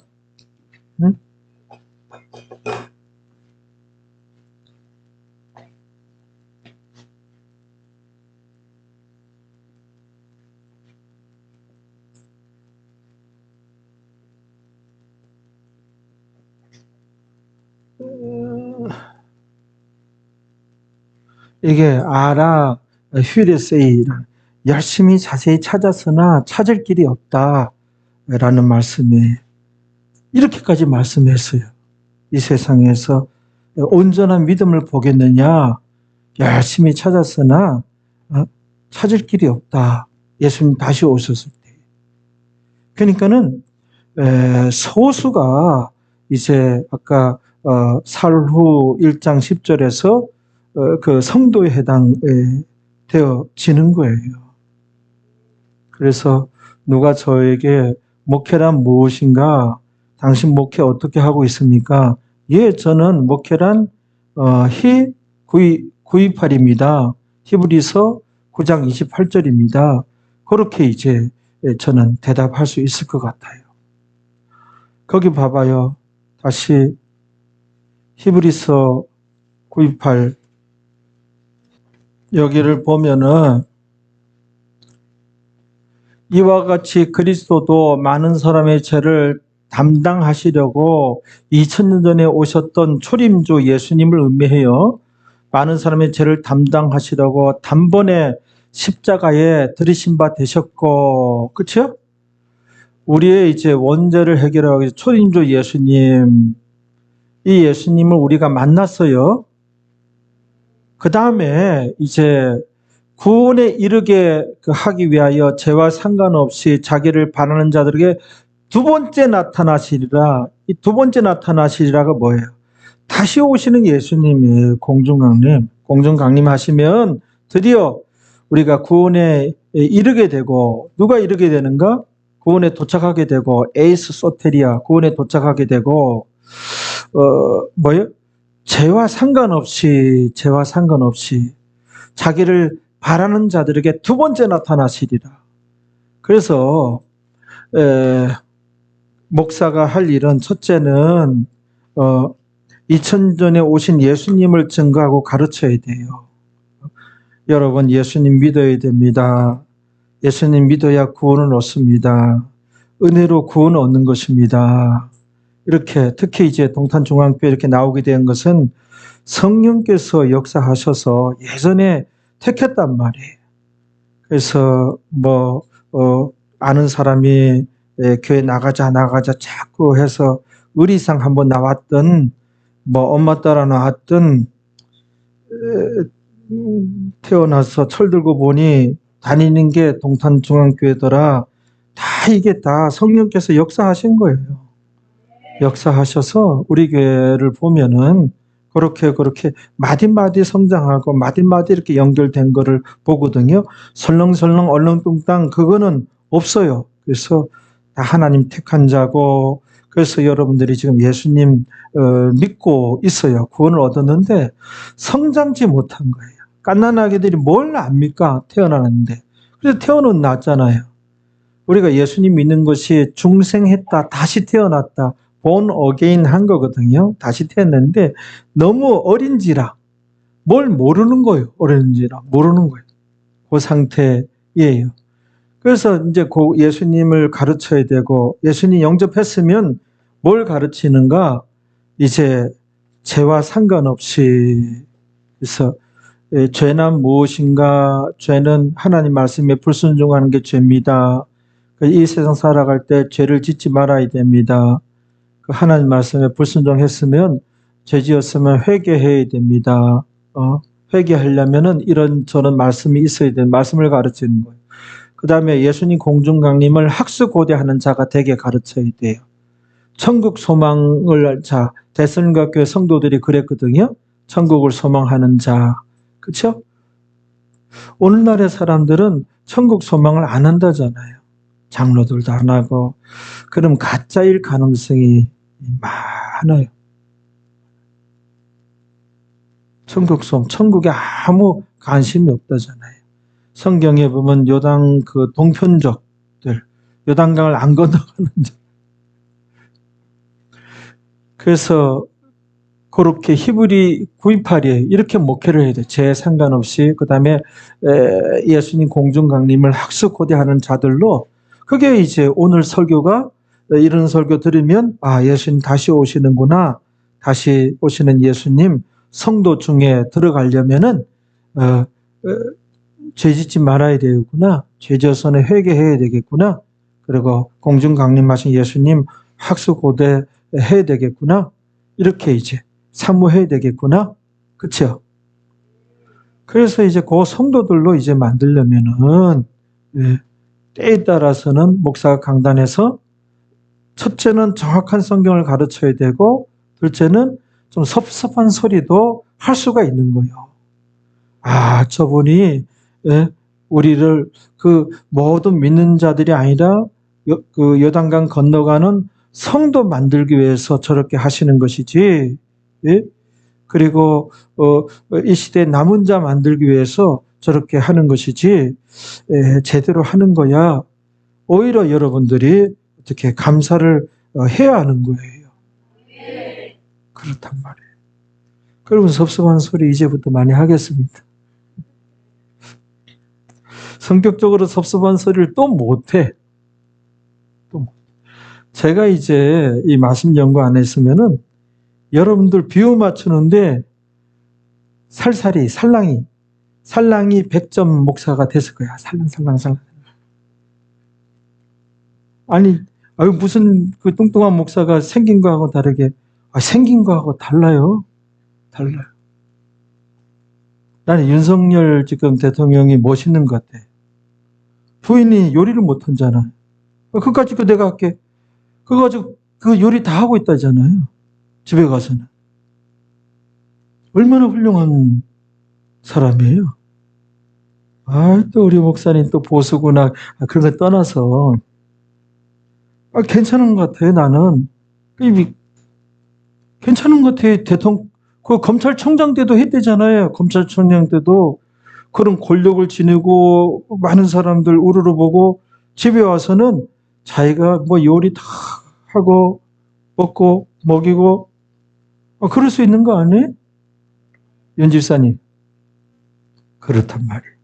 이게 아라 휘레세이라는 열심히 자세히 찾았으나 찾을 길이 없다라는 말씀이에요. 이렇게까지 말씀했어요. 이 세상에서 온전한 믿음을 보겠느냐? 열심히 찾았으나 찾을 길이 없다. 예수님 다시 오셨을 때. 그러니까는 소수가 이제 아까 살후 1장 10절에서 그 성도에 해당되어지는 거예요. 그래서 누가 저에게 목회란 무엇인가? 당신 목회 어떻게 하고 있습니까? 예, 저는 목회란 구이팔입니다. 히브리서 9장 28절입니다. 그렇게 이제 저는 대답할 수 있을 것 같아요. 거기 봐봐요. 다시 히브리서 9:28 여기를 보면은 이와 같이 그리스도도 많은 사람의 죄를 담당하시려고 2000년 전에 오셨던 초림주 예수님을 의미해요. 많은 사람의 죄를 담당하시려고 단번에 십자가에 들이신 바 되셨고, 그렇죠? 우리의 이제 원죄를 해결하기 위해서 초림주 예수님, 이 예수님을 우리가 만났어요. 그 다음에 이제 구원에 이르게 하기 위하여 죄와 상관없이 자기를 바라는 자들에게 두 번째 나타나시리라. 이 두 번째 나타나시리라가 뭐예요? 다시 오시는 예수님이에요. 공중강림. 공중강림 하시면 드디어 우리가 구원에 이르게 되고, 누가 이르게 되는가? 구원에 도착하게 되고, 에이스 소테리아, 구원에 도착하게 되고, 뭐예요? 죄와 상관없이 자기를 바라는 자들에게 두 번째 나타나시리라. 그래서 목사가 할 일은 첫째는 2000전에 오신 예수님을 증거하고 가르쳐야 돼요. 여러분, 예수님 믿어야 됩니다. 예수님 믿어야 구원을 얻습니다. 은혜로 구원을 얻는 것입니다. 이렇게 특히 이제 동탄중앙교회 이렇게 나오게 된 것은 성령께서 역사하셔서 예전에 택했단 말이에요. 그래서 아는 사람이 교회 나가자 자꾸 해서 의리상 한번 나왔던 엄마 따라 나왔던 태어나서 철들고 보니 다니는 게 동탄중앙교회더라. 다 이게 다 성령께서 역사하신 거예요. 역사하셔서 우리 교회를 보면은 그렇게 마디마디 성장하고 마디마디 이렇게 연결된 거를 보거든요. 설렁설렁 얼렁뚱땅 그거는 없어요. 그래서 다 하나님 택한 자고, 그래서 여러분들이 지금 예수님 믿고 있어요. 구원을 얻었는데 성장지 못한 거예요. 갓난아기들이 뭘 압니까? 태어나는데. 그래서 태어는 났잖아요. 우리가 예수님 믿는 것이 중생했다, 다시 태어났다, born again 한 거거든요. 다시 태어났는데 너무 어린지라 뭘 모르는 거예요. 어린지라 모르는 거예요. 그 상태예요. 그래서 이제 예수님을 가르쳐야 되고, 예수님 영접했으면 뭘 가르치는가? 이제 죄와 상관없이, 그래서 죄는 무엇인가? 죄는 하나님 말씀에 불순종하는 게 죄입니다. 이 세상 살아갈 때 죄를 짓지 말아야 됩니다. 하나님 말씀에 불순종했으면, 죄지었으면 회개해야 됩니다. 회개하려면은 이런저런 말씀이 있어야 되는 말씀을 가르치는 거예요. 그 다음에 예수님 공중강림을 학수고대하는 자가 되게 가르쳐야 돼요. 천국 소망을, 데살로니가 교회 성도들이 그랬거든요. 천국을 소망하는 자. 그렇죠? 오늘날의 사람들은 천국 소망을 안 한다잖아요. 장로들도 안 하고. 그럼 가짜일 가능성이 많아요. 천국에 아무 관심이 없다잖아요. 성경에 보면 요단 동편족들, 요단강을 안 건너가는 자. 그래서 그렇게 히브리 9:28에 이렇게 목회를 해야 돼. 죄 상관없이. 그 다음에 예수님 공중강림을 학수고대하는 자들로, 그게 이제 오늘 설교가, 이런 설교 들으면 예수님 다시 오시는구나. 다시 오시는 예수님 성도 중에 들어가려면은 죄 짓지 말아야 되겠구나. 죄 지어서는 회개해야 되겠구나. 그리고 공중강림하신 예수님 학수고대 해야 되겠구나. 이렇게 이제 사모해야 되겠구나. 그렇죠? 그래서 이제 그 성도들로 이제 만들려면은 때에 따라서는 목사가 강단에서 첫째는 정확한 성경을 가르쳐야 되고 둘째는 좀 섭섭한 소리도 할 수가 있는 거예요. 아, 저분이 우리를 그 모든 믿는 자들이 아니라 그 요단강 건너가는 성도 만들기 위해서 저렇게 하시는 것이지. 예? 그리고 이 시대에 남은 자 만들기 위해서 저렇게 하는 것이지 제대로 하는 거야. 오히려 여러분들이 어떻게 감사를 해야 하는 거예요. 그렇단 말이에요. 그러면 섭섭한 소리 이제부터 많이 하겠습니다. 성격적으로 섭섭한 소리를 또 못해. 제가 이제 이 말씀 연구 안 했으면은 여러분들 비유 맞추는데 살살이 살랑이 100점 목사가 됐을 거야. 살랑. 아니, 무슨 그 뚱뚱한 목사가 생긴 거하고 다르게, 생긴 거하고 달라요. 나는 윤석열 지금 대통령이 멋있는 것 같아. 부인이 요리를 못하잖아. 그거 가지고 내가 할게. 그거 가지고 그 요리 다 하고 있다잖아요. 집에 가서는. 얼마나 훌륭한 사람이에요. 또 우리 목사님 또 보수구나. 그런 거 떠나서. 괜찮은 것 같아요, 나는. 괜찮은 것 같아요. 그 검찰총장 때도 했대잖아요. 검찰총장 때도. 그런 권력을 지니고 많은 사람들 우르르 보고 집에 와서는 자기가 뭐 요리 다 하고 먹고 먹이고 그럴 수 있는 거 아니에요? 윤 집사님. 그렇단 말이에요.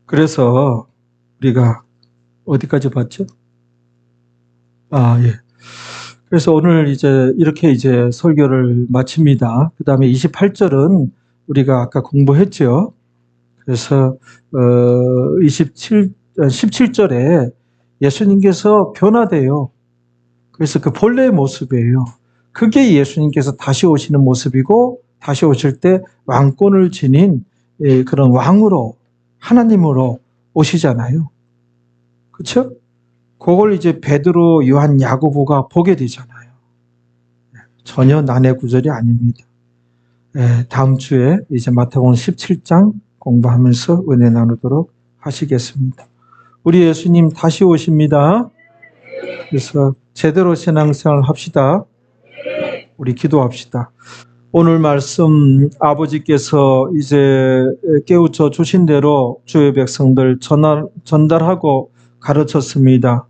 그래서 우리가 어디까지 봤죠? 예. 그래서 오늘 이제 이렇게 이제 설교를 마칩니다. 그 다음에 28절은 우리가 아까 공부했죠. 그래서 17절에 예수님께서 변화돼요. 그래서 그 본래의 모습이에요. 그게 예수님께서 다시 오시는 모습이고 다시 오실 때 왕권을 지닌 그런 왕으로 하나님으로 오시잖아요. 그렇죠? 그걸 이제 베드로, 요한, 야고보가 보게 되잖아요. 전혀 난해 구절이 아닙니다. 다음 주에 이제 마태복음 17장 공부하면서 은혜 나누도록 하시겠습니다. 우리 예수님 다시 오십니다. 그래서 제대로 신앙생활 합시다. 우리 기도합시다. 오늘 말씀 아버지께서 이제 깨우쳐 주신 대로 주의 백성들 전달하고 가르쳤습니다.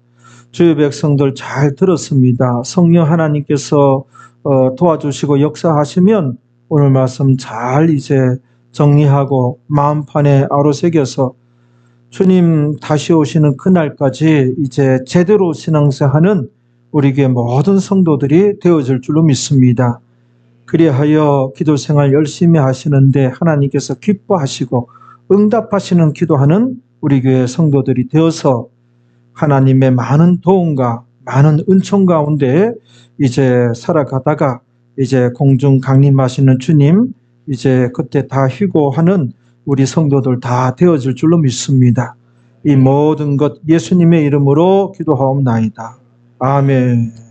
주의 백성들 잘 들었습니다. 성령 하나님께서 도와주시고 역사하시면 오늘 말씀 잘 이제 정리하고 마음판에 아로새겨서 주님 다시 오시는 그날까지 이제 제대로 신앙생활하는 우리에게 모든 성도들이 되어질 줄로 믿습니다. 그리하여 기도생활 열심히 하시는데 하나님께서 기뻐하시고 응답하시는 기도하는 우리 교회 성도들이 되어서 하나님의 많은 도움과 많은 은총 가운데 이제 살아가다가 이제 공중 강림하시는 주님 이제 그때 다 휴고하는 우리 성도들 다 되어질 줄로 믿습니다. 이 모든 것 예수님의 이름으로 기도하옵나이다. 아멘.